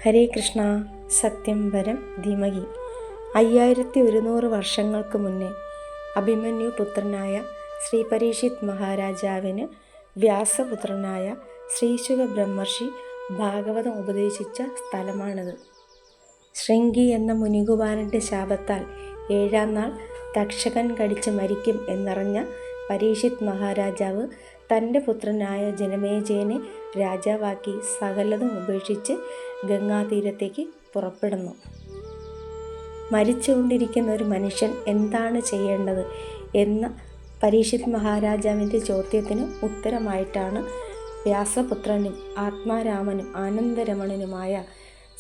ഹരേ കൃഷ്ണ. സത്യം വരം ധീമഹി. 5100 വർഷങ്ങൾക്ക് മുന്നേ അഭിമന്യു പുത്രനായ ശ്രീ പരീക്ഷിത് മഹാരാജാവിന് വ്യാസപുത്രനായ ശ്രീശുക ബ്രഹ്മർഷി ഭാഗവതം ഉപദേശിച്ച സ്ഥലമാണിത്. ശൃംഗി എന്ന മുനികുമാരൻ്റെ ശാപത്താൽ 7-ാം നാൾ തക്ഷകൻ കടിച്ച് മരിക്കും എന്നറിഞ്ഞ പരീക്ഷിത് മഹാരാജാവ് തൻ്റെ പുത്രനായ ജനമേജയനെ രാജാവാക്കി സകലതും ഉപേക്ഷിച്ച് ഗംഗാതീരത്തേക്ക് പുറപ്പെടുന്നു. മരിച്ചുകൊണ്ടിരിക്കുന്ന ഒരു മനുഷ്യൻ എന്താണ് ചെയ്യേണ്ടത് എന്ന പരീക്ഷിത് മഹാരാജാവിൻ്റെ ചോദ്യത്തിന് ഉത്തരമായിട്ടാണ് വ്യാസപുത്രനും ആത്മാരാമനും ആനന്ദരമണനുമായ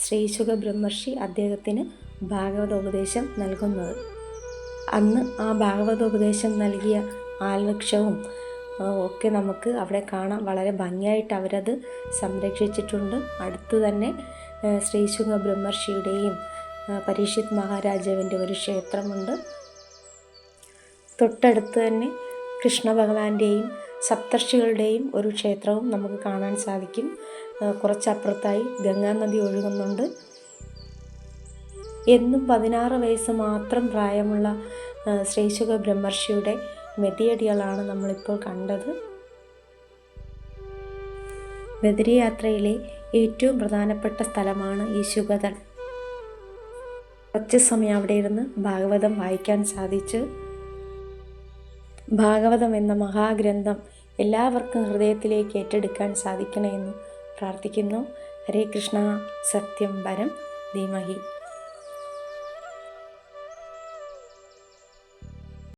ശ്രീശുക ബ്രഹ്മർഷി അദ്ദേഹത്തിന് ഭാഗവതോപദേശം നൽകുന്നത്. അന്ന് ആ ഭാഗവതോപദേശം നൽകിയ ആൽവൃക്ഷവും ഒക്കെ നമുക്ക് അവിടെ കാണാം. വളരെ ഭംഗിയായിട്ട് അവരത് സംരക്ഷിച്ചിട്ടുണ്ട്. അടുത്തു തന്നെ ശ്രീശുക ബ്രഹ്മർഷിയുടെയും പരീക്ഷിത് മഹാരാജാവിൻ്റെ ഒരു ക്ഷേത്രമുണ്ട്. തൊട്ടടുത്ത് തന്നെ കൃഷ്ണ ഭഗവാന്റെയും സപ്തർഷികളുടെയും ഒരു ക്ഷേത്രവും നമുക്ക് കാണാൻ സാധിക്കും. കുറച്ചപ്പുറത്തായി ഗംഗാനദി ഒഴുകുന്നുണ്ട്. എന്നും 16 വയസ്സ് മാത്രം പ്രായമുള്ള ശ്രീശുക ബ്രഹ്മർഷിയുടെ മെതിയടികളാണ് നമ്മളിപ്പോൾ കണ്ടത്. ബദരിയാത്രയിലെ ഏറ്റവും പ്രധാനപ്പെട്ട സ്ഥലമാണ് ഈ ശുഗതൻ. കുറച്ച് സമയം അവിടെ ഇരുന്ന് ഭാഗവതം വായിക്കാൻ സാധിച്ചു. ഭാഗവതം എന്ന മഹാഗ്രന്ഥം എല്ലാവർക്കും ഹൃദയത്തിലേക്ക് ഏറ്റെടുക്കാൻ സാധിക്കണമെന്ന് പ്രാർത്ഥിക്കുന്നു. ഹരേ കൃഷ്ണ. സത്യം വരം ധീമഹി.